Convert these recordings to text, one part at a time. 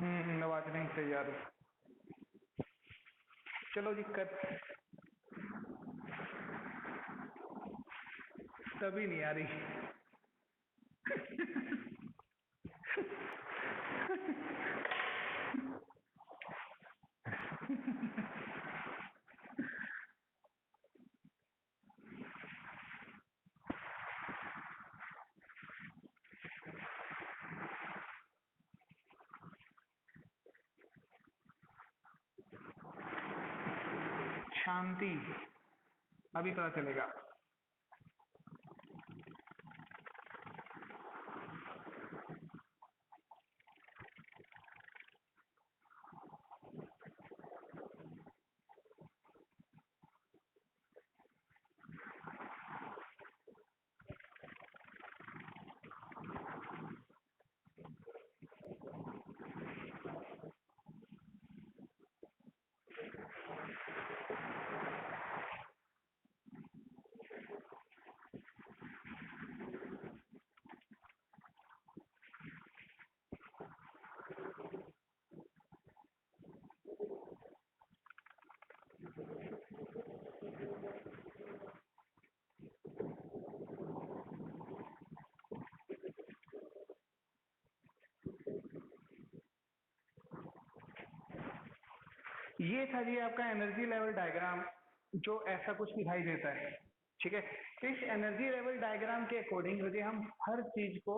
आवाज नहीं सही आ रही। चलो जी कर। तभी नहीं आ रही। शांति। अभी पता चलेगा। ये था जी आपका एनर्जी लेवल डायग्राम, जो ऐसा कुछ दिखाई देता है। ठीक है। इस एनर्जी लेवल डायग्राम के अकॉर्डिंग मुझे हम हर चीज को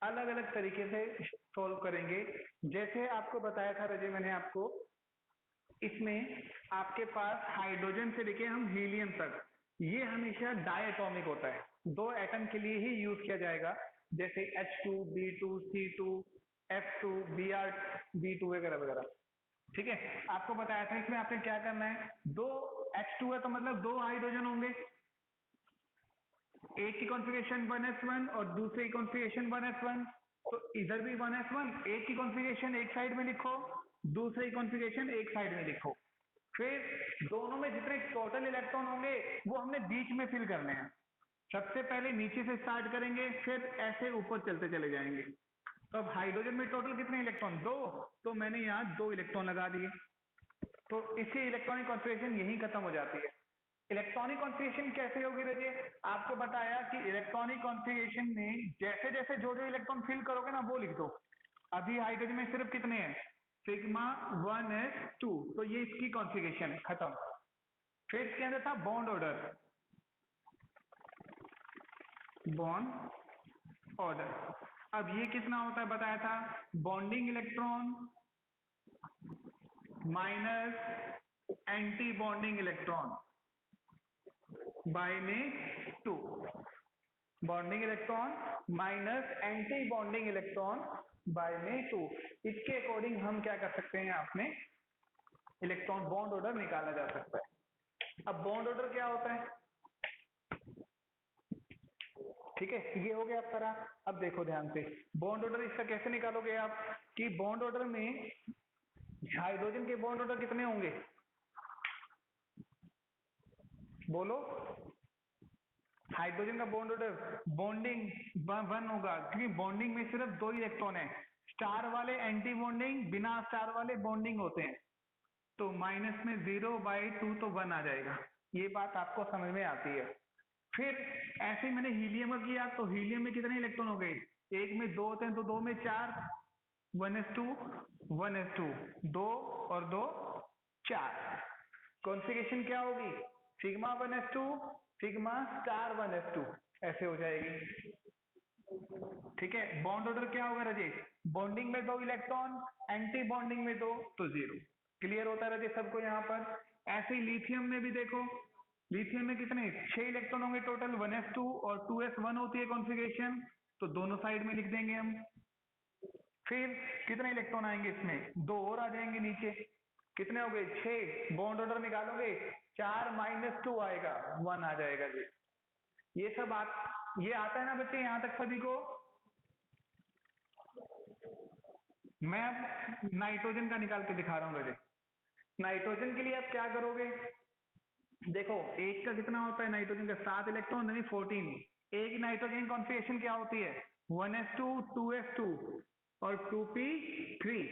अलग अलग तरीके से सोल्व करेंगे। जैसे आपको बताया था रजे मैंने आपको, इसमें आपके पास हाइड्रोजन से लेके हम हीलियम तक, ये हमेशा डायटोमिक होता है, दो एटम के लिए ही यूज किया जाएगा। जैसे H2, B2, C2, F2, Br, B2 वगैरह वगैरह। ठीक है। आपको बताया था इसमें आपने क्या करना है, दो H2 है तो मतलब दो हाइड्रोजन होंगे। एक की कॉन्फ़िगरेशन 1s1 और दूसरे की कॉन्फ़िगरेशन 1s1। तो इधर भी 1s1, एक की कॉन्फ़िगरेशन एक साइड में लिखो, दूसरे की कॉन्फ़िगरेशन एक साइड में लिखो। फिर दोनों में जितने टोटल इलेक्ट्रॉन होंगे वो हमने बीच में फिल करने हैं। सबसे पहले नीचे से स्टार्ट करेंगे, फिर ऐसे ऊपर चलते चले जाएंगे। तो अब हाइड्रोजन में टोटल कितने इलेक्ट्रॉन, दो। तो मैंने यहाँ दो इलेक्ट्रॉन लगा दिए। तो इससे इलेक्ट्रॉनिक कॉन्फ़िगरेशन यहीं खत्म हो जाती है। इलेक्ट्रॉनिक कॉन्फ़िगरेशन कैसे होगी रजिए, आपको बताया कि इलेक्ट्रॉनिक कॉन्फ़िगरेशन में जैसे जैसे जो जो इलेक्ट्रॉन फिल करोगे ना वो लिख दो। अभी हाइड्रोजन में सिर्फ कितने हैं, सिग्मा 1s2, तो ये इसकी कॉन्फ़िगरेशन है, खत्म। फिर इसके अंदर था बॉन्ड ऑर्डर, बॉन्ड ऑर्डर। अब ये कितना होता है बताया था, bonding electron minus anti bonding electron by में 2। Bonding electron minus anti bonding electron by में 2। इसके अकॉर्डिंग हम क्या कर सकते हैं, आपने इलेक्ट्रॉन बॉन्ड ऑर्डर निकाला जा सकता है। अब बॉन्ड ऑर्डर क्या होता है, ठीक है, ये हो गया आपका। अब देखो ध्यान से, बॉन्ड ऑर्डर इसका कैसे निकालोगे आप, कि बॉन्ड ऑर्डर में हाइड्रोजन के बॉन्ड ऑर्डर कितने होंगे, बोलो। हाइड्रोजन का बॉन्ड ऑर्डर बॉन्डिंग 1 होगा, क्योंकि बॉन्डिंग में सिर्फ दो इलेक्ट्रॉन है। स्टार वाले एंटी बॉन्डिंग, बिना स्टार वाले बॉन्डिंग होते हैं। तो माइनस में 0/2 तो 1 आ जाएगा। ये बात आपको समझ में आती है। फिर ऐसे ही मैंने हीलियम का किया, तो हीलियम में कितने इलेक्ट्रॉन हो गए, एक में दो होते हैं तो दो में चार, 1s2 1s2, दो और दो चार। कॉन्फ़िगरेशन क्या होगी, sigma 1s2 sigma star 1s2, ऐसे हो जाएगी। ठीक है। बॉन्ड ऑर्डर क्या होगा राजेश, बॉन्डिंग में दो इलेक्ट्रॉन, एंटी बॉन्डिंग में दो, तो जीरो। क्लियर होता है राजेश सबको यहाँ पर। ऐसे ही लिथियम में भी देखो, लिथियम में कितने, 6 इलेक्ट्रॉन होंगे टोटल, 1s2 और 2s1 होती है कॉन्फ़िगरेशन, तो दोनों साइड में लिख देंगे हम। फिर कितने इलेक्ट्रॉन आएंगे इसमें, दो और आ जाएंगे नीचे, कितने हो गए 6। बॉन्ड ऑर्डर निकालोगे, 4 - 2 आएगा, 1 आ जाएगा जी। ये सब ये आता है ना बच्चे यहाँ तक सभी को। मैं अब नाइट्रोजन का निकाल के दिखा रहा हूँ बेटे। नाइट्रोजन के लिए आप क्या करोगे, देखो एक का कितना होता है नाइट्रोजन का, 7 इलेक्ट्रॉन यानी 14। एक नाइट्रोजन कॉन्फ़िगरेशन क्या होती है, 1s2 2s2, और 2p3,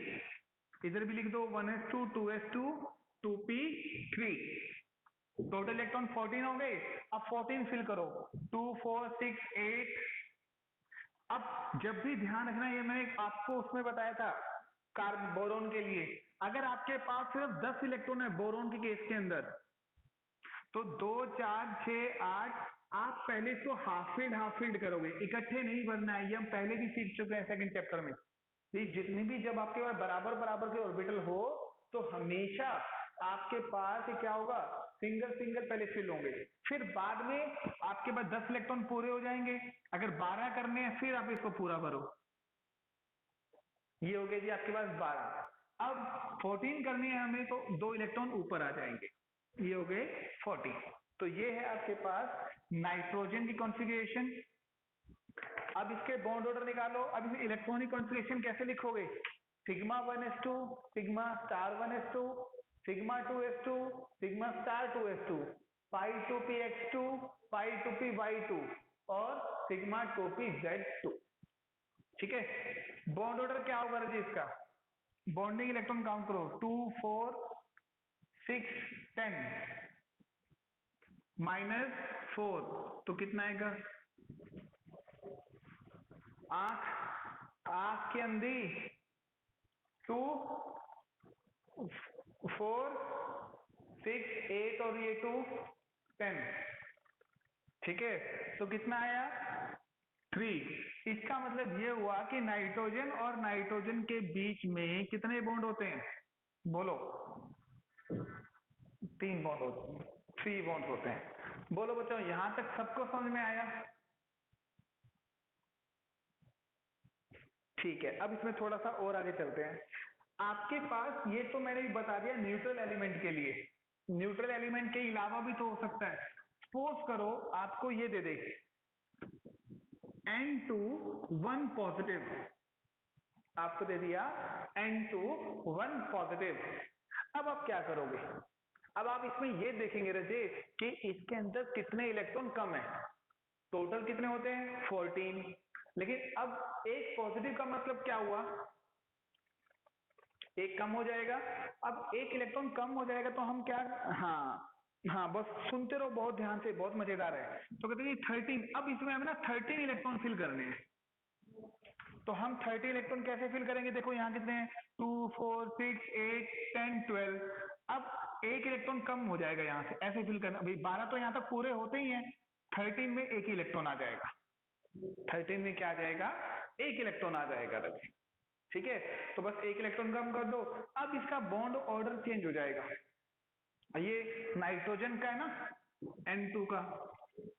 इधर भी लिख दो 1s2 2s2 2p3, total electron 14 हो गए। अब 14 फिल करो, 2 4 6 8। अब जब भी ध्यान रखना, ये मैंने आपको उसमें बताया था कार्बन बोरोन के लिए, अगर आपके पास सिर्फ 10 इलेक्ट्रॉन है बोरोन के केस के अंदर, तो 2 4 6 8, आप पहले इसको हाफ फील्ड करोगे, इकट्ठे नहीं भरना है। ये हम पहले भी सीख चुके हैं सेकंड चैप्टर में। ये जितनी भी, जब आपके पास बराबर बराबर के ऑर्बिटल हो, तो हमेशा आपके पास क्या होगा, सिंगल सिंगल पहले फिल होंगे, फिर बाद में आपके पास 10 इलेक्ट्रॉन पूरे हो जाएंगे। अगर 12 करने हैं, फिर आप इसको पूरा भरो। ये हो गया जी आपके पास 12। अब 14 करनी है हमें, तो 2 इलेक्ट्रॉन ऊपर आ जाएंगे, ये हो गए 14। तो ये है आपके पास नाइट्रोजन की कॉन्फ़िगरेशन। अब इसके बॉन्ड ऑर्डर निकालो। अब इसे इलेक्ट्रॉनिक कॉन्फ़िगरेशन कैसे लिखोगे, sigma 1s2 sigma star 1s2 sigma 2s2 sigma star 2s2 पाई 2px2 पाई 2py2 और सिग्मा 2pz2। ठीक है, बॉन्ड ऑर्डर क्या होगा राजेश इसका, बॉन्डिंग इलेक्ट्रॉन काउंट करो, 2 4 6 10 -4, तो कितना आएगा, आंख के अंधी 2 4 6 8 और ये 2 10। ठीक है, तो कितना आया 3। इसका मतलब ये हुआ कि नाइट्रोजन और नाइट्रोजन के बीच में कितने बॉन्ड होते हैं, बोलो, 3 बॉन्ड होते हैं, 3 बॉन्ड होते हैं। बोलो बच्चों, यहां तक सबको समझ में आया। ठीक है, अब इसमें थोड़ा सा और आगे चलते हैं। आपके पास, ये तो मैंने बता दिया न्यूट्रल एलिमेंट के लिए, न्यूट्रल एलिमेंट के अलावा भी तो हो सकता है। सपोज करो आपको ये दे दे N2 1 पॉजिटिव, आपको दे दिया N2 1 पॉजिटिव। अब आप क्या करोगे, अब आप इसमें ये देखेंगे राजेश कि इसके अंदर कितने इलेक्ट्रॉन कम है, टोटल कितने होते हैं 14, लेकिन अब एक पॉजिटिव का मतलब क्या हुआ, एक कम हो जाएगा। अब एक इलेक्ट्रॉन कम हो जाएगा तो हम क्या, हाँ हाँ, बस सुनते रहो बहुत ध्यान से, बहुत मजेदार है। तो कहते हैं 13, अब इसमें हमें ना 13 इलेक्ट्रॉन फिल करने हैं। तो हम 30 इलेक्ट्रॉन कैसे फिल करेंगे, देखो यहाँ कितने हैं, 2 4 6 8 10 12। अब एक इलेक्ट्रॉन कम हो जाएगा यहाँ से, ऐसे फिल करना भाई, 12 तो यहाँ तक पूरे होते ही हैं, 13 में एक इलेक्ट्रॉन आ जाएगा, 13 में क्या आ जाएगा, एक इलेक्ट्रॉन आ जाएगा रवि। ठीक है, तो बस एक इलेक्ट्रॉन कम कर दो। अब इसका बॉन्ड ऑर्डर चेंज हो जाएगा, ये नाइट्रोजन का है ना, N2 का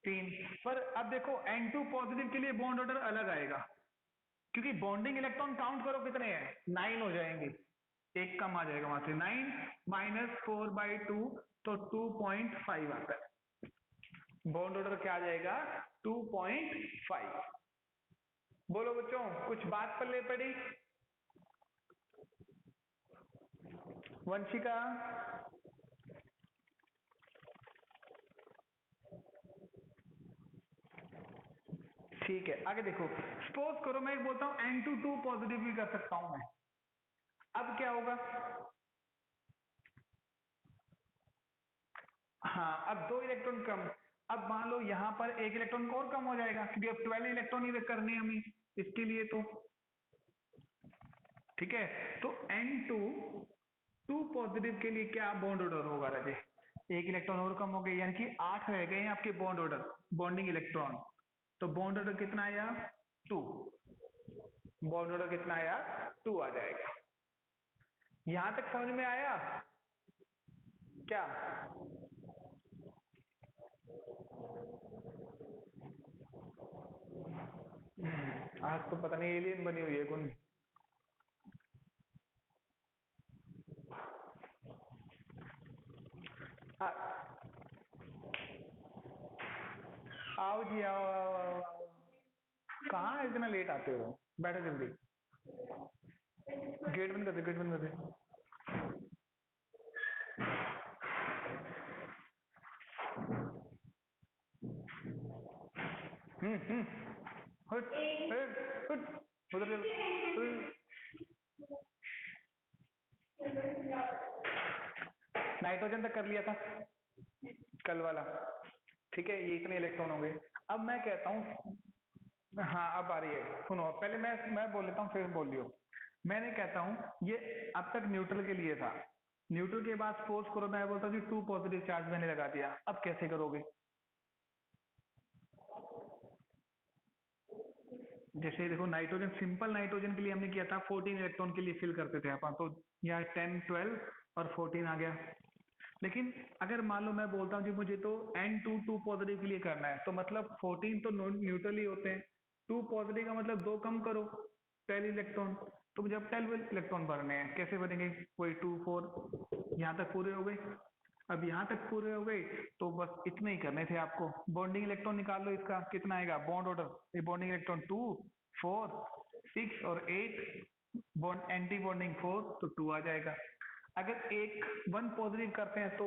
3, पर अब देखो N2 पॉजिटिव के लिए बॉन्ड ऑर्डर अलग आएगा, क्योंकि बॉन्डिंग इलेक्ट्रॉन काउंट करो कितने हैं, 9 हो जाएंगे, एक कम आ जाएगा वहां से, 9 -4/2, तो 2.5 आता है। बॉन्ड ऑर्डर क्या आ जाएगा, 2.5। बोलो बच्चों, कुछ बात पल्ले पड़ी, वंशिका, ठीक है, आगे देखो। सपोज करो मैं बोलता हूं N2 2 पॉजिटिव भी कर सकता हूं मैं, अब क्या होगा, हाँ, अब 2 इलेक्ट्रॉन कम। अब मान लो यहाँ पर एक इलेक्ट्रॉन और कम हो जाएगा, क्योंकि अब 12 इलेक्ट्रॉन ही करने हैं हमें इसके लिए, तो ठीक है, तो N2 2 पॉजिटिव के लिए क्या बॉन्ड ऑर्डर होगा राजे, एक इलेक्ट्रॉन और कम हो गए, यानी कि 8 रह गए हैं आपके बॉन्ड ऑर्डर, बॉन्डिंग इलेक्ट्रॉन। तो बॉन्ड ऑर्डर कितना आया, 2, बॉन्ड ऑर्डर कितना आया, 2 आ जाएगा। यहां तक समझ में आया क्या, आज तो पता नहीं एलियन बनी हुई है कौन। आओ जी, आओ आओ आओ, आओ। कहाँ इतना लेट आते हो, बैठो जल्दी, गेट बंद कर दे, गेट बंद कर दे। हट हट हट, उधर चल, नाइट्रोजन तक कर लिया था कल वाला, ठीक है, ये इतने इलेक्ट्रॉन हो गए। अब मैं कहता हूँ, हाँ अब आ रही है, सुनो पहले मैं बोल लेता हूँ फिर बोल लियो। मैंने कहता हूँ ये अब तक न्यूट्रल के लिए था, न्यूट्रल के बाद सपोज करो मैं बोलता हूँ कि 2 पॉजिटिव चार्ज मैंने लगा दिया, अब कैसे करोगे? जैसे देखो नाइट्रोजन, सिंपल नाइट्रोजन के लिए हमने किया था 14 इलेक्ट्रॉन के लिए फिल करते थे अपन, तो यहाँ 10 12 और 14 आ गया। लेकिन अगर मान लो मैं बोलता हूँ कि मुझे तो N2 2 पॉजिटिव के लिए करना है, तो मतलब 14 तो न्यूट्रल ही होते हैं, 2 पॉजिटिव का मतलब 2 कम करो 12 इलेक्ट्रॉन, तो मुझे अब 12 इलेक्ट्रॉन भरने हैं, कैसे बनेंगे? वही 2 4 यहाँ तक पूरे हो गए। अब यहाँ तक पूरे हो गए तो बस इतने ही करने थे आपको। बॉन्डिंग इलेक्ट्रॉन निकाल लो, इसका कितना आएगा बॉन्ड ऑर्डर, ये बॉन्डिंग इलेक्ट्रॉन 2 4 6 और 8, बॉन्ड एंटी बॉन्डिंग 4, तो 2 आ जाएगा। अगर एक 1 पॉजिटिव करते हैं तो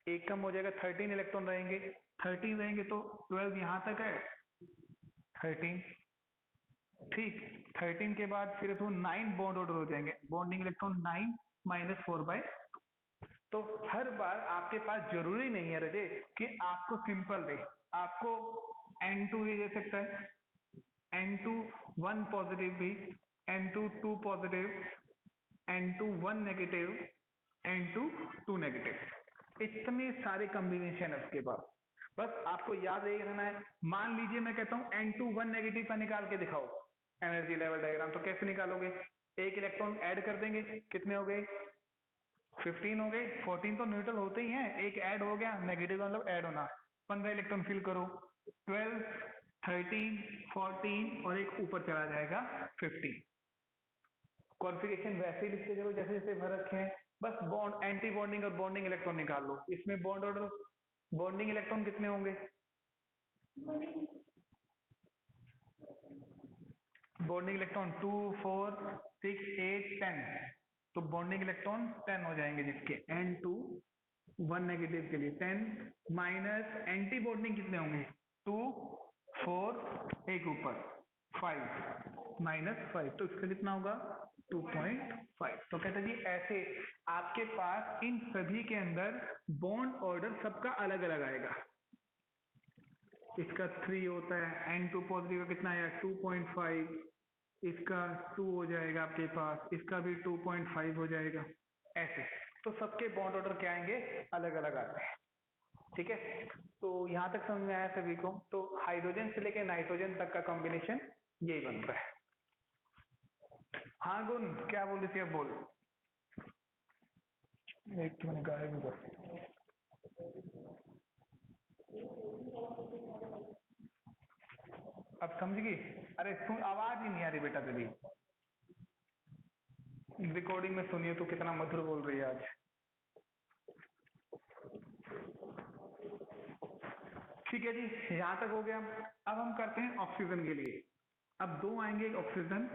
एक कम हो जाएगा, 13 इलेक्ट्रॉन रहेंगे, 13 रहेंगे तो 12 यहाँ तक है, 13, ठीक, 13 के बाद फिर तो 9 बॉन्ड ऑर्डर हो जाएंगे, बॉन्डिंग इलेक्ट्रॉन 9 माइनस 4 बाय, तो हर बार आपके पास जरूरी नहीं है रजे कि आपको सिंपल दे, आपको N2 भी दे सकता है, N2 1 पॉजिटिव भी, N2 2 positive, N2 1 negative, N2 2 negative, इतने सारे कॉम्बिनेशन है उसके बाद। बस आपको याद यही रहना है। मान लीजिए मैं कहता हूं N2 1 नेगेटिव का निकाल के दिखाओ एनर्जी लेवल डायग्राम, तो कैसे निकालोगे? एक इलेक्ट्रॉन ऐड कर देंगे, कितने हो गए? 15 हो गए, 14 तो न्यूट्रल होते ही हैं, एक ऐड हो गया, नेगेटिव मतलब ऐड होना, 15 इलेक्ट्रॉन फिल करो, 12 13 14 और एक ऊपर चला जाएगा 15। कॉन्फ़िगरेशन वैसे ही लिखते चलो जैसे जैसे भर रखे हैं, बस बॉन्ड एंटी बॉन्डिंग और बॉन्डिंग इलेक्ट्रॉन निकाल लो। इसमें बॉन्ड ऑर्डर, बॉन्डिंग इलेक्ट्रॉन कितने होंगे? बॉन्डिंग इलेक्ट्रॉन 2 4 6 8 10, तो बॉन्डिंग इलेक्ट्रॉन 10 हो जाएंगे, जिसके N2 1 नेगेटिव के लिए 10 माइनस एंटी बॉन्डिंग कितने होंगे? 2 4 एक ऊपर 5 माइनस 5, तो इसका कितना होगा? 2.5। तो कहते हैं जी ऐसे आपके पास इन सभी के अंदर बॉन्ड ऑर्डर सबका अलग अलग आएगा। इसका 3 होता है, N2 पॉजिटिव का कितना आया? 2.5, इसका 2 हो जाएगा आपके पास, इसका भी 2.5 हो जाएगा, ऐसे। तो सबके बॉन्ड ऑर्डर क्या आएंगे? अलग अलग आते हैं, ठीक है। तो यहाँ तक समझ में आया सभी को? तो हाइड्रोजन से लेके नाइट्रोजन तक का कॉम्बिनेशन यही बनता है। हाँ गुण, क्या बोल रही थी? अब बोल। एक तो मैंने गायब भी कर, अब समझ गई? अरे सुन, आवाज ही नहीं आ रही बेटा तेरी, रिकॉर्डिंग में सुनिए तो कितना मधुर बोल रही है आज। ठीक है जी, यहां तक हो गया। अब हम करते हैं ऑक्सीजन के लिए। अब दो आएंगे, ऑक्सीजन,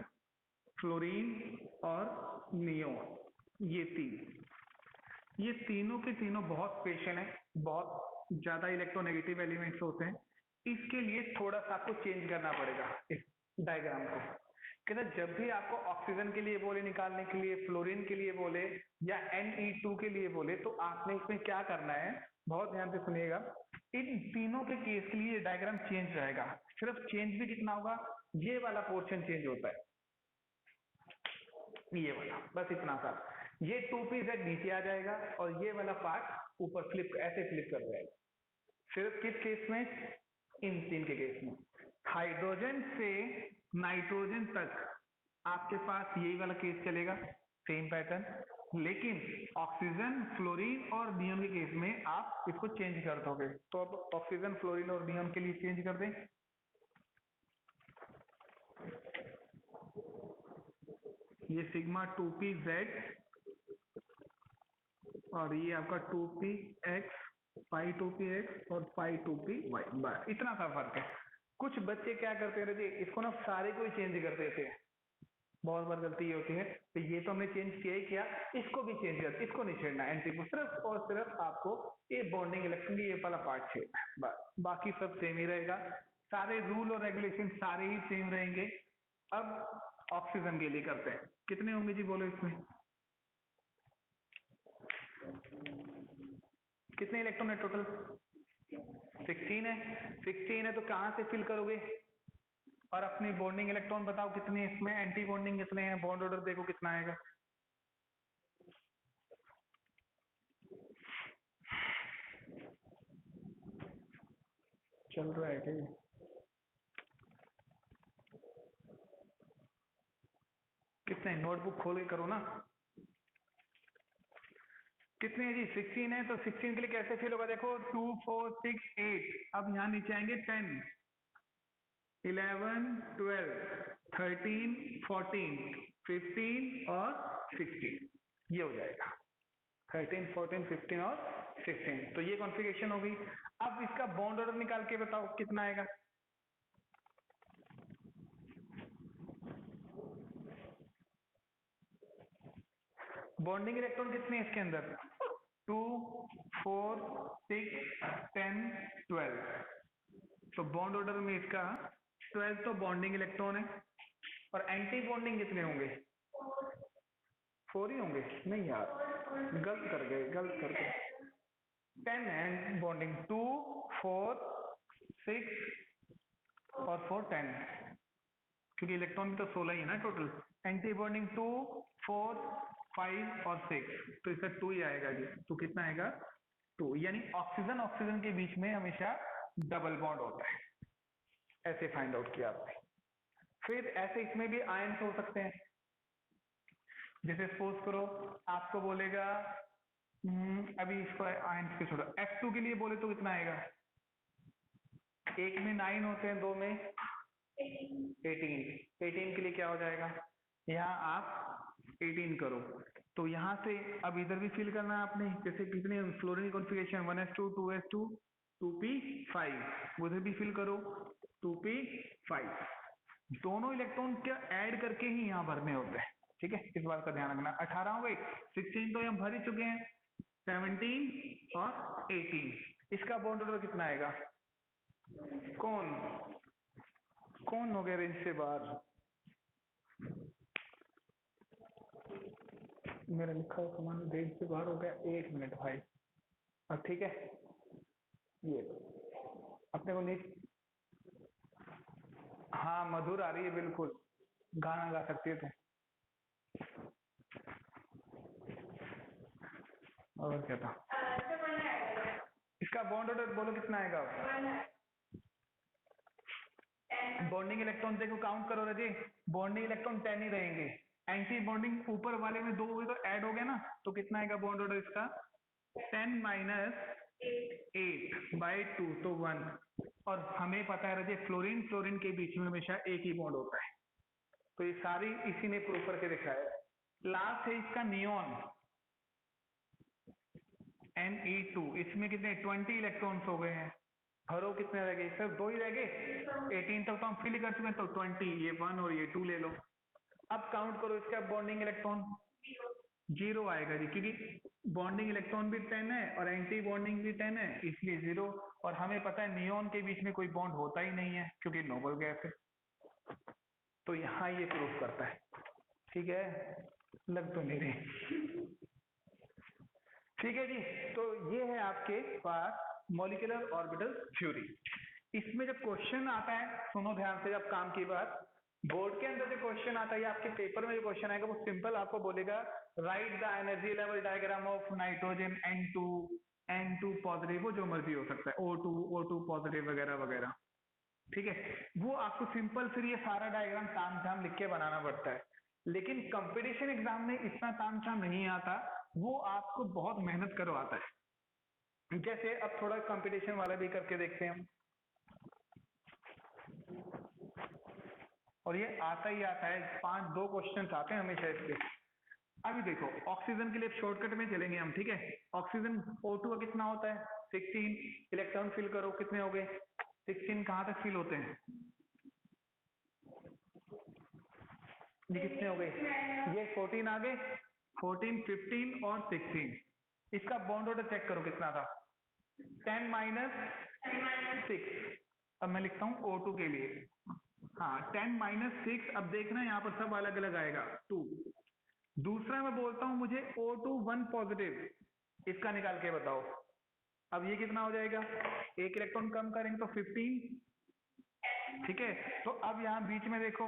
फ्लोरीन और नियोन, ये तीन, ये तीनों के तीनों बहुत स्पेशल हैं, बहुत ज्यादा इलेक्ट्रोनेगेटिव एलिमेंट्स होते हैं। इसके लिए थोड़ा सा आपको चेंज करना पड़ेगा इस डायग्राम को। कहते जब भी आपको ऑक्सीजन के लिए बोले निकालने के लिए, फ्लोरीन के लिए बोले या Ne2 के लिए बोले, तो आपने इसमें क्या करना है, बहुत ध्यान से सुनिएगा। इन तीनों के केस के लिए डायग्राम चेंज रहेगा, सिर्फ चेंज भी कितना होगा, ये वाला पोर्शन चेंज होता है, ये वाला, बस इतना सा। ये 2pz नीचे आ जाएगा और ये वाला पार्ट ऊपर फ्लिप, ऐसे फ्लिप कर जाएगा। सिर्फ किस केस में? इन तीन के केस में। हाइड्रोजन से नाइट्रोजन तक आपके पास यही वाला केस चलेगा, सेम पैटर्न। लेकिन ऑक्सीजन, फ्लोरीन और नियन के केस में आप इसको चेंज कर दोगे। तो अब ऑक्सीजन, फ्लोरीन और नियन के लिए चेंज कर दें। ये सिग्मा 2pz और ये आपका 2px, पाई 2px और पाई 2py, बस इतना सा फर्क है। कुछ बच्चे क्या करते रहते, इसको ना सारे को ही चेंज कर देते हैं, बहुत बार गलती ये होती है। तो ये तो हमने चेंज किया ही किया, इसको भी चेंज कर, इसको नहीं छेड़ना, एंटी को सिर्फ और सिर्फ आपको ये बॉन्डिंग इलेक्ट्रॉन ये वाला पार्ट छेड़ना है, बस बाकी सब सेम ही रहेगा। सारे रूल और रेगुलेशन सारे ही सेम रहेंगे। अब ऑक्सीजन के लिए करते हैं, कितने होंगे जी बोलो इसमें? कितने इलेक्ट्रॉन है टोटल? 16 है। 16 है तो कहाँ से फिल करोगे? और अपनी बॉन्डिंग इलेक्ट्रॉन बताओ कितने इसमें, एंटी बॉन्डिंग कितने हैं, बॉन्ड ऑर्डर देखो कितना आएगा। चल रहा है क्या ये? कितने? नोटबुक खोल के करो ना। कितने है जी? 16 है तो 16 के लिए कैसे फिल होगा? देखो 2 4 6 8, अब यहाँ नीचे आएंगे 10 11 12 13 14 15 और 16, ये हो जाएगा 13 14 15 और 16। तो ये कॉन्फ़िगरेशन हो गई। अब इसका बॉन्ड ऑर्डर निकाल के बताओ कितना आएगा। बॉन्डिंग इलेक्ट्रॉन कितने हैं इसके अंदर? 2 4 6 10 12। तो बॉन्ड ऑर्डर में इसका 12 तो बॉन्डिंग इलेक्ट्रॉन है। और एंटी बॉन्डिंग कितने होंगे? 4 ही होंगे? नहीं यार, गलत कर गए। 10 है बॉन्डिंग, 2 4 6 और 4 10, क्योंकि इलेक्ट्रॉन भी तो 16 ही है ना टोटल। एंटी बॉन्डिंग 2 4 5 और 6, तो इसका 2 ही आएगा जी। तो कितना आएगा? 2। यानी ऑक्सीजन ऑक्सीजन के बीच में हमेशा डबल बॉन्ड होता है, ऐसे फाइंड आउट किया आपने। फिर ऐसे इसमें भी आयंस हो सकते हैं। जैसे सपोज करो आपको बोलेगा अभी इसको आयंस के छोड़ो, F2 के लिए बोले तो कितना आएगा? एक में 9 होते हैं, दो में 18। 18 के लिए क्या हो जाएगा? यहाँ आप 18 करो, तो यहाँ से अब इधर भी फिल करना है आपने। जैसे कितने fluorine configuration 1s2 2s2 2p5, उधर भी फिल करो 2p5। दोनों इलेक्ट्रॉन क्या ऐड करके ही यहाँ भरने होते हैं, ठीक है, इस बात का ध्यान रखना। 18 हो गई, 16 तो यहाँ भर ही चुके हैं, 17 और 18। इसका बॉन्ड ऑर्डर कितना आएगा? कौन कौन हो गया रेंज से बाहर? मेरा लिखा हुआ सामान रेंज से बाहर हो गया। 1 मिनट भाई। अब ठीक है, ये अपने को नहीं, हाँ मधुर आ रही है बिल्कुल, गाना गा सकती है तुम। और क्या था? इसका बॉन्ड ऑर्डर बोलो कितना आएगा? बॉन्डिंग इलेक्ट्रॉन देखो, काउंट करो रजी, बॉन्डिंग इलेक्ट्रॉन 10 ही रहेंगे। एंटी बॉन्डिंग ऊपर वाले में 2 हुए तो ऐड हो गया ना, तो कितना आएगा बॉन्ड ऑर्डर इसका? 10 - 8/2 तो 1। और हमें पता है रजी, फ्लोरीन फ्लोरीन के बीच में हमेशा एक ही बॉन्ड होता है, तो ये सारी इसी ने प्रूव करके दिखाया है। लास्ट है इसका नियॉन Ne2, इसमें कितने 20 इलेक्ट्रॉन्स हो गए हैं। भरो कितने रह गए? सिर्फ 2 ही रह गए। 18 तक तो हम फिल कर चुके हैं, तो 20, ये 1 और ये 2 ले लो। अब काउंट करो इसका बॉन्डिंग इलेक्ट्रॉन, 0 आएगा जी, क्योंकि बॉन्डिंग इलेक्ट्रॉन भी 10 है और एंटी बॉन्डिंग भी 10 है, इसलिए 0। और हमें पता है नियॉन के बीच में कोई बॉन्ड होता ही नहीं है, क्योंकि नोबल गैस है। तो यहाँ ये प्रूफ करता है, ठीक है, लग तो नहीं रही। ठीक है जी, तो ये है आपके पास मॉलिक्यूलर ऑर्बिटल थ्योरी। इसमें जब क्वेश्चन आता है, सुनो ध्यान से, जब काम की बात, बोर्ड के अंदर जो क्वेश्चन आता है या आपके पेपर में जो क्वेश्चन आएगा, वो सिंपल आपको बोलेगा right the energy level diagram of nitrogen N2 positive, वो जो मर्जी हो सकता है, O2 पॉजिटिव वगैरह वगैरह, ठीक है। वो आपको सिंपल फिर ये सारा डायग्राम ताम झाम लिख के बनाना पड़ता है। लेकिन कंपटीशन एग्जाम में इतना ताम झाम नहीं आता, वो आपको बहुत मेहनत करवाता है। जैसे अब थोड़ा कंपटीशन वाला भी करके देखते हैं हम, और ये आता ही आता है, 5-2 क्वेश्चन आते हैं हमेशा इसके। अभी देखो ऑक्सीजन के लिए शॉर्टकट में चलेंगे हम, ठीक है। ऑक्सीजन O2 का कितना होता है? 16। इलेक्ट्रॉन फिल करो, कितने हो गए? 16। कहाँ तक फिल होते हैं? ये कितने हो गए? ये 14 आ गए, 14 15 और 16। इसका बॉन्ड ऑर्डर चेक करो कितना था? 10 - 6। अब मैं लिखता हूँ O2 के लिए, हाँ 10 - 6। अब देखना यहाँ पर सब अलग अलग आएगा, 2। दूसरा मैं बोलता हूँ मुझे O2 1 पॉजिटिव, इसका निकाल के बताओ। अब ये कितना हो जाएगा, एक इलेक्ट्रॉन कम करेंगे तो 15, ठीक है। तो अब यहाँ बीच में देखो,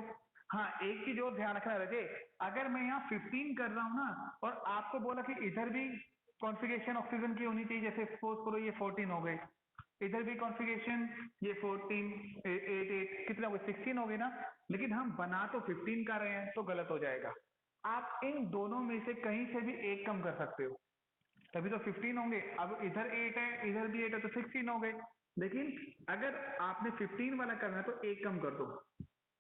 हाँ एक चीज और ध्यान रखना रहे, अगर मैं यहाँ 15 कर रहा हूँ ना और आपको बोला कि इधर भी कॉन्फ़िगरेशन ऑक्सीजन की होनी चाहिए, जैसे सपोज करो ये 14 हो गए, इधर भी कॉन्फ़िगरेशन ये 14 8 8 कितना हो गया 16 हो गई ना, लेकिन हम बना तो 15 कर रहे हैं तो गलत हो जाएगा। आप इन दोनों में से कहीं से भी एक कम कर सकते हो, तभी तो 15 होंगे। अब इधर 8 है इधर भी 8 है तो 16 हो गए, लेकिन अगर आपने 15 वाला करना है तो एक कम कर दो,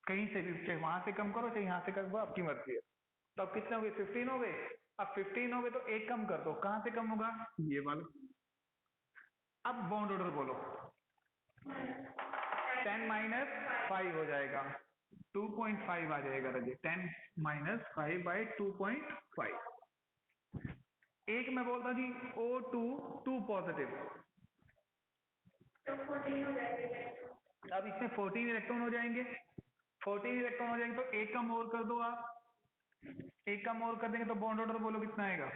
कहीं से भी, चाहे वहां से कम करो चाहे यहाँ से कम करो, आपकी मर्जी है। तो अब कितने हो गए 15 हो गए, अब 15 हो गए तो एक कम कर दो, कहां से कम होगा, ये वाला। अब बॉन्ड ऑर्डर बोलो, 10 माइनस 5 हो जाएगा, 2.5 आ जाएगा रजे, 10 माइनस 5 बाई 2.5। एक मैं बोलता जी O2 2 पॉजिटिव, अब इसमें 14 इलेक्ट्रॉन हो जाएंगे, 14 इलेक्ट्रॉन हो जाएंगे तो एक कम और कर दो आप, एक कम और कर देंगे तो बॉन्ड ऑर्डर बोलो कितना आएगा,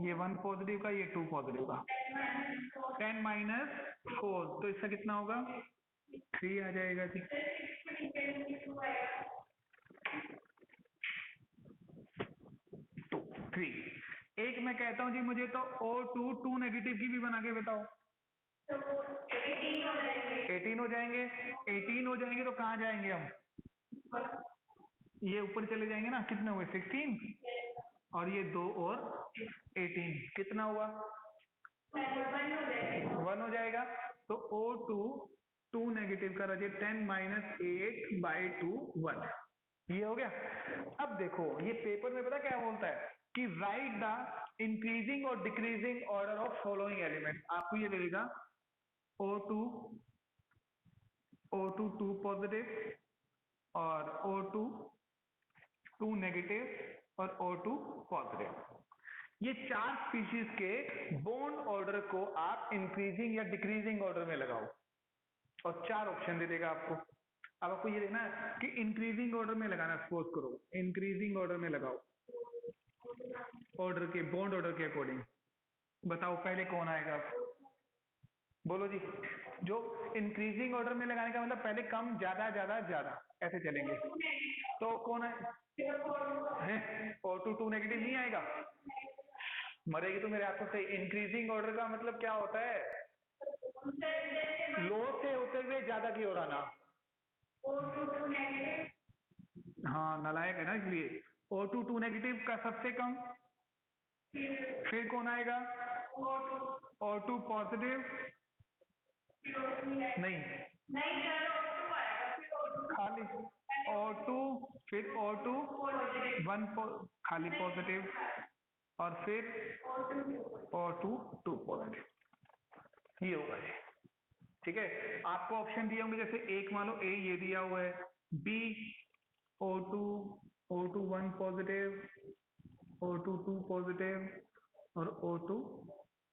ये 1 पॉजिटिव का ये 2 पॉजिटिव का, 10 माइनस 4 तो इसका कितना होगा 3 आ जाएगा जी। 3 एक मैं कहता हूं जी मुझे तो O2 2 नेगेटिव की भी बना के बताओ, 18 हो जाएंगे, 18 हो जाएंगे तो कहाँ जाएंगे हम, ये ऊपर चले जाएंगे ना, कितने हुए 16 और ये 2 और 18 कितना हुआ 1 हो जाएगा। तो O2 2 नेगेटिव का रजे 10 माइनस 8 बाई 2 1, ये हो गया। अब देखो ये पेपर में पता क्या बोलता है कि राइट द इंक्रीजिंग और decreasing order of following element, आपको ये मिलेगा O2 2 पॉजिटिव और O2 2 नेगेटिव और O2 पॉजिटिव, ये चार स्पीशीज के बॉन्ड ऑर्डर को आप इंक्रीजिंग या डिक्रीजिंग ऑर्डर में लगाओ और चार ऑप्शन दे देगा आपको। अब आपको ये देखना है कि इंक्रीजिंग ऑर्डर में लगाना, सपोज करो इंक्रीजिंग ऑर्डर में लगाओ, ऑर्डर के बॉन्ड ऑर्डर के अकॉर्डिंग, बताओ पहले कौन आएगा, बोलो जी। जो इंक्रीजिंग ऑर्डर में लगाने का मतलब पहले कम ज्यादा ज्यादा ज्यादा ऐसे चलेंगे, तो कौन है O2 2 नेगेटिव नहीं आएगा, मरेगी तो मेरे हाथों से। इंक्रीजिंग ऑर्डर का मतलब क्या होता है, लो से होते हुए ज्यादा की ओर आना, हाँ नालायक है ना इसलिए। O2 2 नेगेटिव का सबसे कम, फिर कौन आएगा O2 पॉजिटिव, नहीं खाली O2, फिर O2 1 खाली पॉजिटिव और फिर O2 2 पॉजिटिव, ये होगा जी। ठीक है, आपको ऑप्शन दिए होंगे, जैसे एक मान लो ए ये दिया हुआ है, B O2 1 positive, O2 2 positive और O2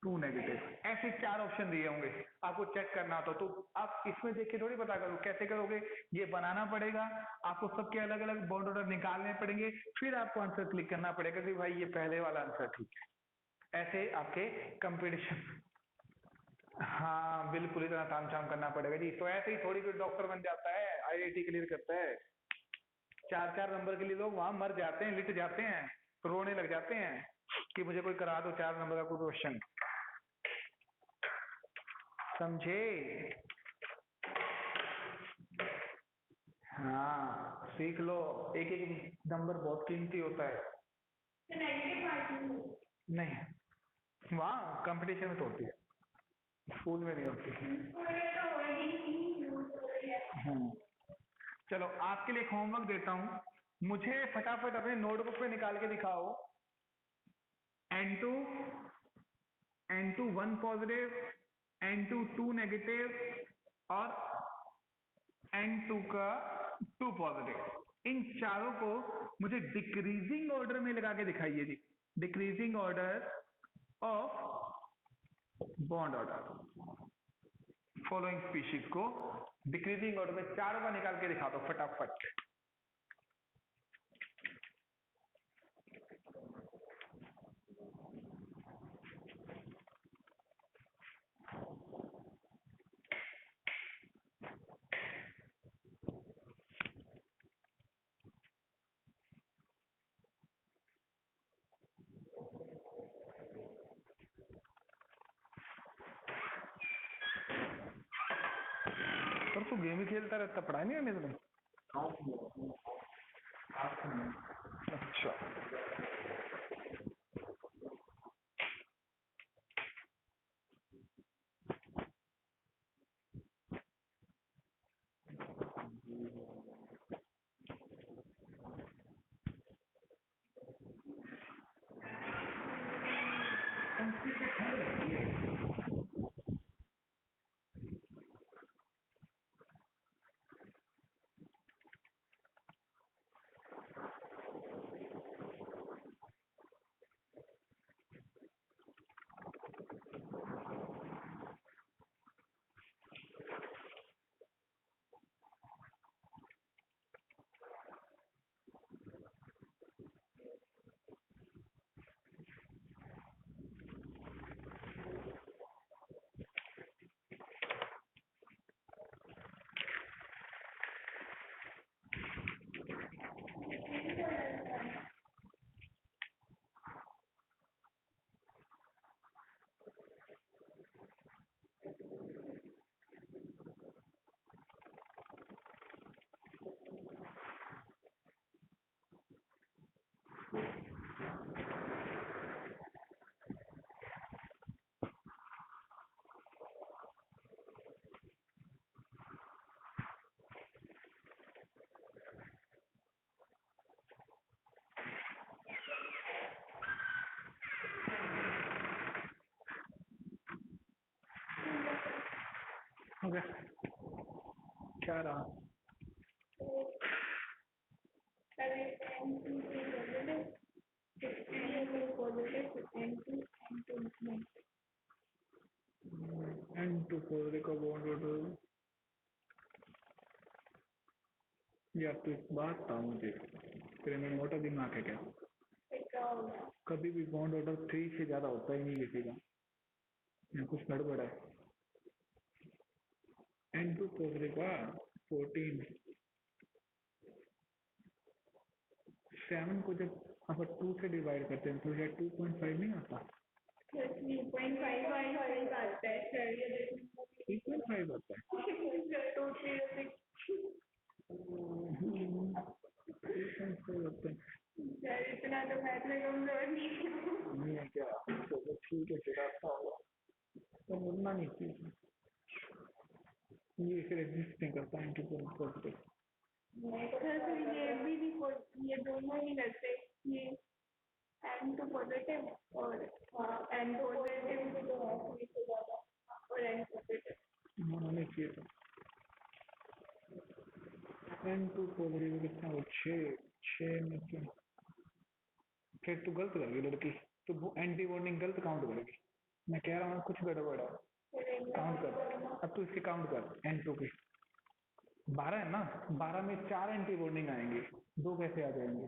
2 नेगेटिव, ऐसे चार ऑप्शन दिए होंगे, आपको चेक करना हो तो आप इसमें देख के थोड़ी पता करो, कैसे करोगे, ये बनाना पड़ेगा आपको, सबके अलग अलग बॉन्ड ऑर्डर निकालने पड़ेंगे, फिर आपको आंसर क्लिक करना पड़ेगा कि भाई ये पहले वाला आंसर ठीक है। ऐसे आपके कंपटीशन, हाँ बिल्कुल इतना तामझाम करना पड़ेगा जी। तो ऐसे ही थोड़ी कोई डॉक्टर बन जाता है, IIT क्लियर करता है, 4 नंबर के लिए लोग वहां मर जाते हैं, लिट जाते हैं, रोने लग जाते हैं कि मुझे कोई करा दो 4 नंबर का कोई क्वेश्चन, समझे। हाँ सीख लो, एक एक नंबर बहुत कीमती होता है। नहीं वहाँ कंपटीशन में तो होती है, स्कूल में नहीं होती। चलो आपके लिए होमवर्क देता हूँ, मुझे फटाफट अपने नोटबुक पे निकाल के दिखाओ N2 1 पॉजिटिव, N2 2 नेगेटिव और N2 का 2 पॉजिटिव, इन चारों को मुझे डिक्रीजिंग ऑर्डर में लगा के दिखाइए जी, decreasing order of bond order, following species को डिक्रीजिंग ऑर्डर में चारों का निकाल के दिखा दो फटाफट। तू गेम ही खेलता रहता, पढ़ाई नहीं करनी तुमने? अच्छा, हो गया क्या रहा? N2 पॉजिटिव का बॉन्ड ऑर्डर। यार तू एक बात बता मुझे, तेरे में मोटा दिमाग है क्या? कभी भी बॉन्ड ऑर्डर 3 से ज्यादा होता ही नहीं किसी का, या कुछ गड़बड़ है? N2 पॉजिटिव का 14, 7 को जब अपन 2 से डिवाइड करते हैं तो यह 2.5 नहीं आता? 3.5 आता है सर, ये 3.5 आता है। 236 सर, इतना तो मैथ में कमजोर नहीं है क्या? चलो ठीक है, फिर आता होगा तो बोलना नहीं चाहिए। ये फिर एग्जिस्ट नहीं करता N2 पॉजिटिव। सर, तो ये भी नहीं, ये दोनों नहीं करते, ये N2 पॉजिटिव और N पॉजिटिव तो है 3 से ज्यादा, और N पॉजिटिव होना नहीं चाहिए था। N2 पॉजिटिव कितना हो? 6 में क्यों? फिर तू गलत कर गई लड़की, तो वो एंटी बॉन्डिंग गलत काउंट करेगी। मैं कह रहा हूँ कुछ गड़बड़ है, काउंट कर। अब तू इसके काउंट कर, N2 की 12 है ना, 12 में 4 एंटी बॉन्डिंग आएंगे, 2 कैसे आ जाएंगे?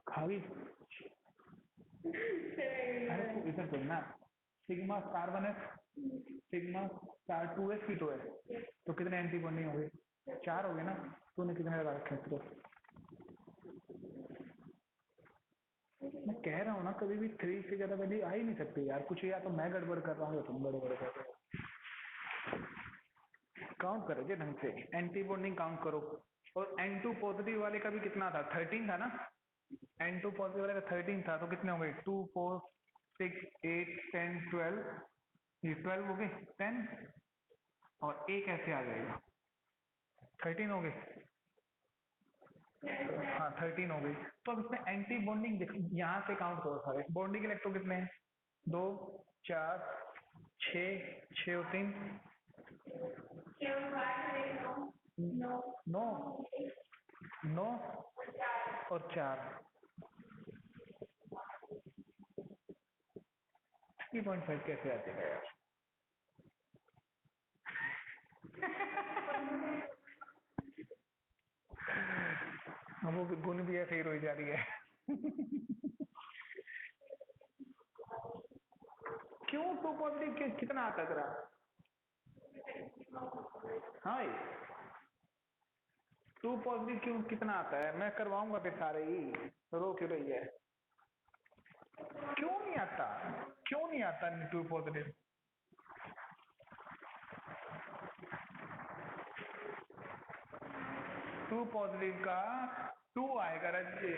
खाली अरे तू इधर देखना, sigma star 1s, sigma star 2s की तो है, तो कितने एंटी बॉन्डिंग हो गए? 4 हो गए ना। तूने कितने लगा रखे तो? मैं कह रहा हूँ ना, कभी भी 3 से ज्यादा वैल्यू आ ही नहीं सकती यार। कुछ या तो मैं गड़बड़ कर रहा हूँ या तुम गड़बड़ कर रहे हो। काउंट करोगे ढंग से, एंटी बॉन्डिंग काउंट करो। और N2 पॉजिटिव वाले का भी कितना था? 13 था ना। N2 पॉजिटिव वाले का 13 था, तो कितने हो गए? 2 4 6 8 10 12, ये 12 हो गए, 10 और A कैसे आ जाएगा? 13 हो गए। हाँ 13 हो गई। तो अब इसमें एंटी बॉन्डिंग यहाँ से काउंट करो सारे। बॉन्डिंग इलेक्ट्रॉन कितने हैं? 2 4 6 6 और 3 9 9 और 4। 3.5 कैसे आ जाएगा यार? वो गुण भी ऐसे ही रोई जा रही है। क्यों 2 पॉजिटिव कितना आता है तेरा? हाँ 2 पॉजिटिव क्यों कितना आता है? मैं करवाऊंगा फिर सारे ही, रो क्यों रही है? क्यों नहीं आता? क्यों नहीं आता टू पॉजिटिव? टू पॉजिटिव का टू आएगा रज्जे।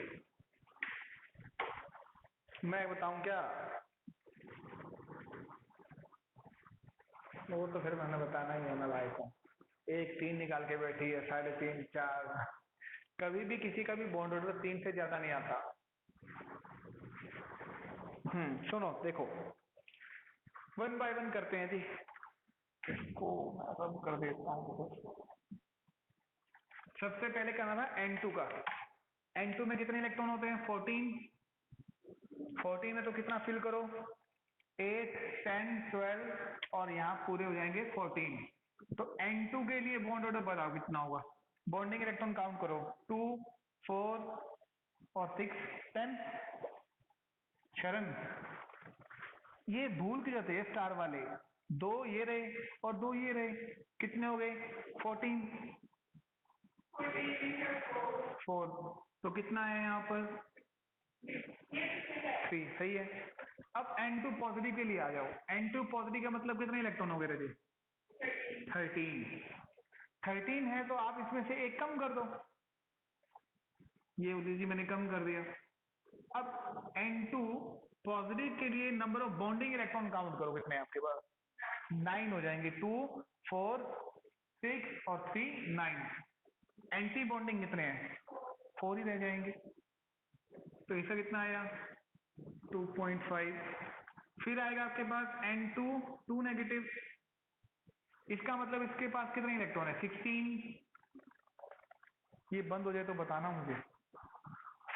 मैं बताऊं क्या? वो तो फिर मैंने बताना ही है ना भाई को। एक 3 निकाल के बैठी है, 3.5 4। कभी भी किसी का भी बॉन्ड ऑर्डर 3 से ज्यादा नहीं आता। सुनो देखो, वन बाय वन करते हैं जी। इसको मैं रब कर देता हूँ। सबसे पहले करना था N2 का। N2 में कितने इलेक्ट्रॉन होते हैं? 14। 14 में तो कितना फिल करो? 8 10 12 और यहाँ पूरे हो जाएंगे 14। तो N2 के लिए बॉन्ड ऑर्डर बताओ कितना होगा? बॉन्डिंग इलेक्ट्रॉन काउंट करो। 2 4 और 6 10। शरण, ये भूल के जाते हैं स्टार वाले। 2 ये रहे और 2 ये रहे, कितने हो गए? 14। 4। तो कितना है यहाँ पर? 3। सही है। अब N2 पॉजिटिव के लिए आ जाओ। N2 पॉजिटिव का मतलब कितने इलेक्ट्रॉन हो गए रजे? 13। 13 है तो आप इसमें से एक कम कर दो। ये जी मैंने कम कर दिया। अब N2 पॉजिटिव के लिए number of bonding electron count करो, कितने हैं आपके पास? 9 हो जाएंगे। 2 4 6 और 3 9। एंटी बॉन्डिंग कितने हैं? 4 ही रह जाएंगे। तो इसका कितना आया? 2.5। फिर आएगा आपके पास N2 2 नेगेटिव। इसका मतलब इसके पास कितने इलेक्ट्रॉन है? 16। ये बंद हो जाए तो बताना मुझे।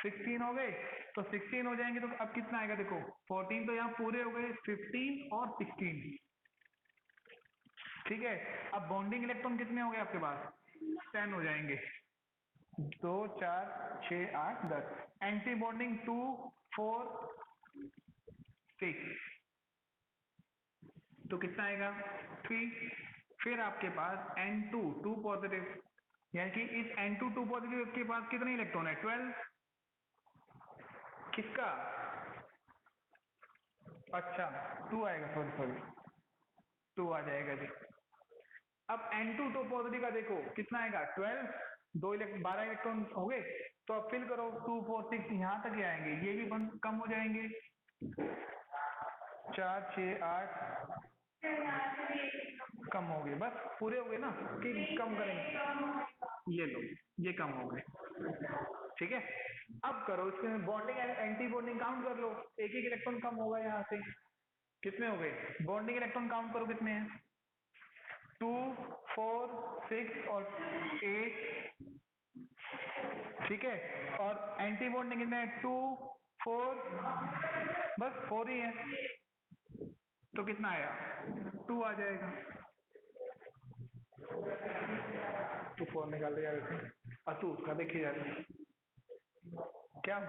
16 हो गए तो 16 हो जाएंगे तो अब कितना आएगा देखो? 14 तो यहाँ पूरे हो गए, 15 और 16। ठीक है। अब बॉन्डिंग इलेक्ट्रॉन कितने हो गए आपके पास? 10 हो जाएंगे। 2 4 6 8 10। Anti bonding 2 4 6। तो कितना आएगा? 3। फिर आपके पास N2 2 पॉजिटिव, यानी कि इस N2 2 पॉजिटिव के पास कितने इलेक्ट्रॉन है? 12। किसका? अच्छा 2 आएगा, सॉरी सॉरी 2 आ जाएगा जी। अब N2 2 पॉजिटिव का देखो कितना आएगा? 12। 12 इलेक्ट्रॉन हो गए। तो अब फिल करो 2 4 6 यहाँ तक ही आएंगे, ये भी कम हो जाएंगे। 4 6 8 कम हो गए, बस पूरे हो गए ना कि कम करेंगे? ये लो, ये कम हो गए। ठीक है। अब करो इसमें बॉन्डिंग एंटी बॉन्डिंग काउंट कर लो। एक एक इलेक्ट्रॉन कम होगा यहाँ से। कितने हो गए? बॉन्डिंग इलेक्ट्रॉन काउंट करो कितने हैं? 2 4 6 और 8। ठीक है। और एंटी बॉन्डिंग कितने हैं? 2 4, बस 4 ही है। तो कितना आया? 2 आ जाएगा। 2 4 निकाल दिया वैसे। अतु उसका देखिए जाए क्या।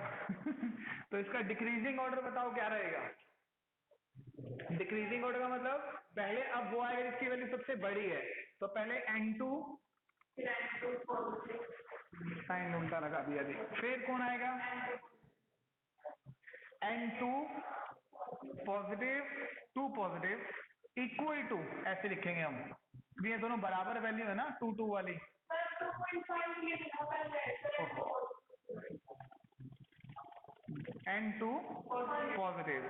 तो इसका डिक्रीजिंग ऑर्डर बताओ क्या रहेगा? डिक्रीजिंग ऑर्डर का मतलब पहले अब वो आएगा जिसकी वैल्यू सबसे बड़ी है। तो पहले N2 साइन उल्टा लगा दिया जी। फिर कौन आएगा? N2 positive 2 positive equal to, ऐसे लिखेंगे हम, ये दोनों बराबर वैल्यू है ना 2 2 वाली। N2 पॉजिटिव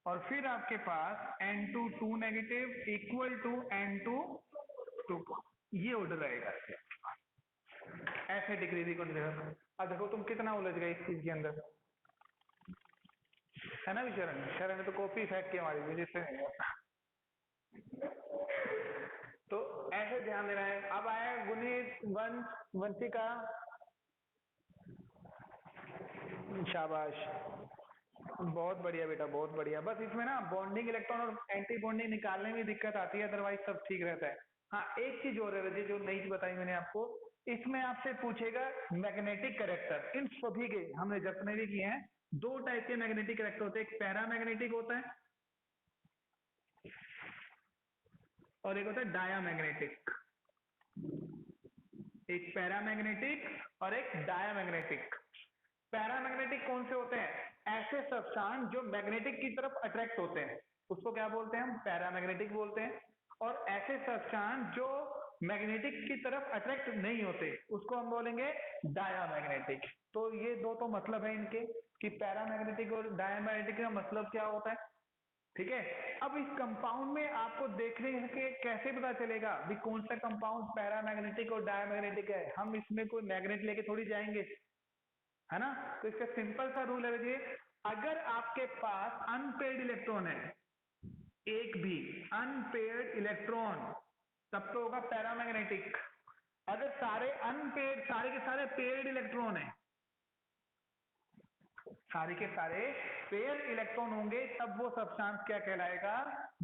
और फिर आपके पास N2 2 negative equal to N2 2। ये ऑर्डर रहेगा। ऐसे डिक्रीजिंग ऑर्डर। अब देखो तुम कितना उलझ गए इस चीज के अंदर, है ना? भी शरण ने तो कॉपी फेंक के मारी थी, जिससे नहीं होता। तो ऐसे ध्यान देना है। अब आया गुणित वंशिका। शाबाश, बहुत बढ़िया बेटा, बहुत बढ़िया। बस इसमें ना बॉन्डिंग इलेक्ट्रॉन और एंटी बॉन्डिंग निकालने में दिक्कत आती है, अदरवाइज सब ठीक रहता है। हाँ, एक चीज और है रजी जो नई बताई मैंने आपको, इसमें आपसे पूछेगा मैग्नेटिक कैरेक्टर। इन सभी के हमने जितने भी किए हैं, 2 टाइप के मैग्नेटिक कैरेक्टर होते हैं। एक पैरामैग्नेटिक होता है और एक होता है डायामैग्नेटिक। एक पैरामैग्नेटिक और एक डायामैग्नेटिक। पैरामैग्नेटिक कौन से होते हैं? ऐसे सब्सटेंस जो मैग्नेटिक की तरफ अट्रैक्ट होते हैं उसको क्या बोलते हैं हम? पैरामैग्नेटिक बोलते हैं। और ऐसे सब्सटेंस जो मैग्नेटिक की तरफ अट्रैक्ट नहीं होते उसको हम बोलेंगे डायामैग्नेटिक। तो ये दो तो मतलब है इनके कि पैरामैग्नेटिक और डायामैग्नेटिक का मतलब क्या होता है। ठीक है, अब इस कंपाउंड में आपको देखने के कैसे पता चलेगा भी कौन सा कंपाउंड पैरामैग्नेटिक और डायामैग्नेटिक है? हम इसमें कोई मैग्नेट लेके थोड़ी जाएंगे, है ना। तो इसका सिंपल सा रूल है जी, अगर आपके पास अनपेयर्ड इलेक्ट्रॉन है, एक भी अनपेयर्ड इलेक्ट्रॉन, तब तो होगा पैरामैग्नेटिक। अगर सारे अनपेयर्ड, सारे के सारे पेयर्ड इलेक्ट्रॉन है, सारे के सारे पेयर इलेक्ट्रॉन होंगे, तब वो सब्सटेंस क्या कहलाएगा?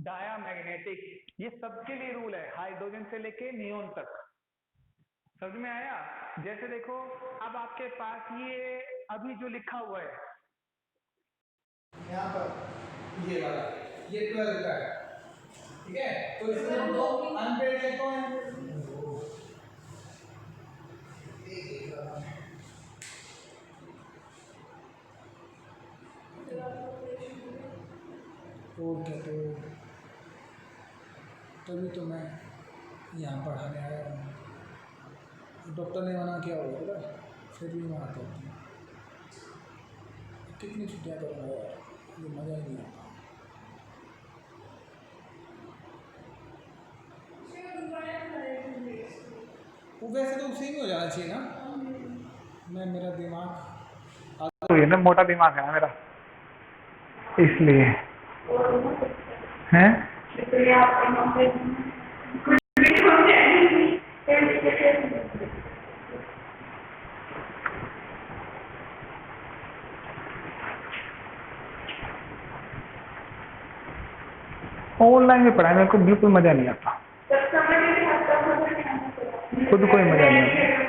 डायामैग्नेटिक। ये सबके लिए रूल है, हाइड्रोजन से लेके नियोन तक। समझ में आया? जैसे देखो, अब आपके पास ये अभी जो लिखा हुआ है यहाँ पर ये वाला, ये 12 का है, ठीक है। तो इसमें दो अनपेयर्ड इलेक्ट्रॉन है। और क्या, तो तभी तो मैं यहाँ पढ़ाने आया हूँ। डॉक्टर ने मना किया होगा पता, फिर भी मना करती हूँ। कितनी छुट्टियाँ करूँगा यार, ये मज़ा ही नहीं आता। वो वैसे तो उसी में हो जाना चाहिए ना। मेरा दिमाग तो ये ना मोटा दिमाग है ना मेरा, इसलिए हैं। ऑनलाइन में पढ़ाई मेरे को बिल्कुल मजा नहीं आता, खुद कोई मजा नहीं आता।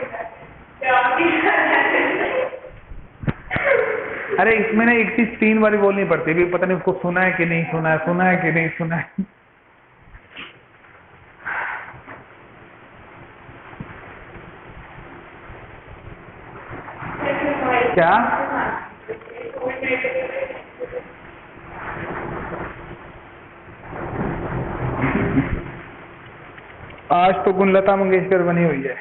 अरे इसमें ना एक चीज 3 बार बोलनी पड़ती है, भी पता नहीं उसको सुना है कि नहीं सुना है, सुना है कि नहीं सुना है। क्या? आज तो गुण लता मंगेशकर बनी हुई है,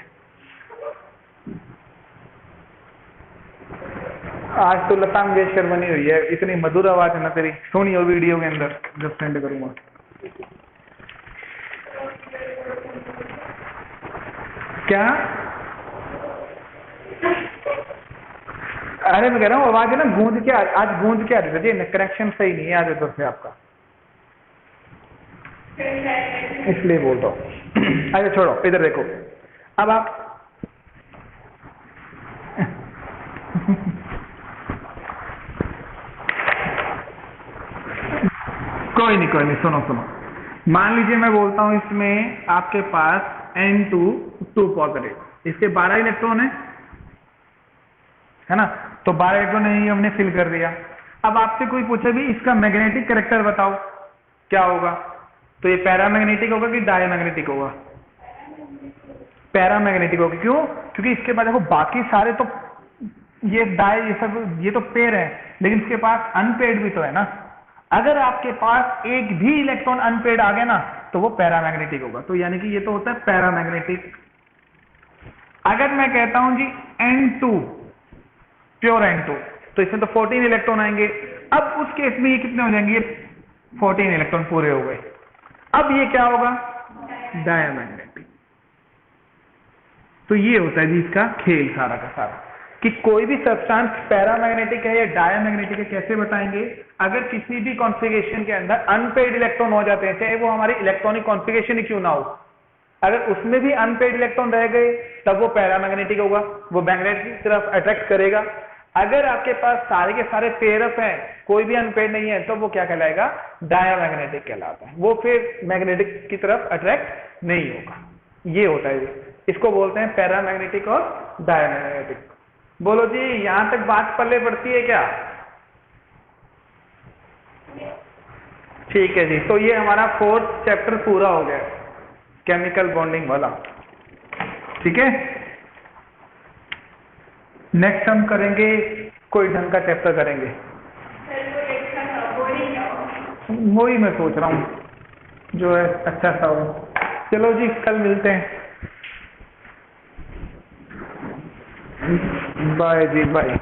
आज तो लता मंगेशकर बनी हुई है। इतनी मधुर आवाज है ना तेरी, सुनियो वीडियो के अंदर जब सेंड करूंगा। क्या? अरे मैं कह रहा हूँ आवाज है ना गूंज के आज गूंज के आ रही है, कनेक्शन सही नहीं है आज उधर से आपका, इसलिए बोल रहा हूँ। अच्छा छोड़ो, इधर देखो। अब आप कोई नहीं, सुनो। मान लीजिए मैं बोलता हूं इसमें आपके पास N2 2 पॉजिटिव, इसके 12 इलेक्ट्रॉन है ना। तो 12 इलेक्ट्रॉन ही हमने फिल कर दिया। अब आपसे कोई पूछे भी इसका मैग्नेटिक कैरेक्टर बताओ, क्या होगा? तो ये पैरामैग्नेटिक होगा कि डायमैग्नेटिक होगा? पैरामैग्नेटिक होगा। क्यों? क्योंकि इसके बाद देखो बाकी सारे तो ये सब ये तो पेयर है, लेकिन इसके पास अनपेयर्ड भी तो है ना। अगर आपके पास एक भी इलेक्ट्रॉन अनपेयर्ड आ गया ना तो वो पैरामैग्नेटिक होगा। तो यानी कि ये तो होता है पैरामैग्नेटिक। अगर मैं कहता हूं जी N2 प्योर N2, तो इसमें तो 14 इलेक्ट्रॉन आएंगे। अब उस केस में ये कितने हो जाएंगे? 14 इलेक्ट्रॉन पूरे हो गए। अब ये क्या होगा? डायमैग्नेटिक। तो ये होता है जी इसका खेल सारा का सारा, कि कोई भी सब्सटेंस पैरामैग्नेटिक है या डायमैग्नेटिक है कैसे बताएंगे? अगर किसी भी कॉन्फ़िगरेशन के अंदर अनपेयर्ड इलेक्ट्रॉन हो जाते हैं, चाहे वो हमारी इलेक्ट्रॉनिक कॉन्फ़िगरेशन ही क्यों ना हो, अगर उसमें भी अनपेयर्ड इलेक्ट्रॉन रह गए तब वो पैरामैग्नेटिक होगा, वो मैग्नेट की तरफ अट्रैक्ट करेगा। अगर आपके पास सारे के सारे पेयरअप हैं, कोई भी अनपेयर्ड नहीं है, तो वो क्या कहलाएगा? डायमैग्नेटिक कहलाता है। वो फिर मैग्नेटिक की तरफ अट्रैक्ट नहीं होगा। ये होता है, इसको बोलते हैं पैरामैग्नेटिक और डायमैग्नेटिक। बोलो जी, यहां तक बात पल्ले पड़ती है क्या? ठीक है जी, तो ये हमारा 4th चैप्टर पूरा हो गया, केमिकल बॉन्डिंग वाला। ठीक है, नेक्स्ट हम करेंगे कोई ढंग का चैप्टर करेंगे। वही मैं सोच रहा हूँ जो है अच्छा सा हो। चलो जी, कल मिलते हैं। बाय जी, बाय।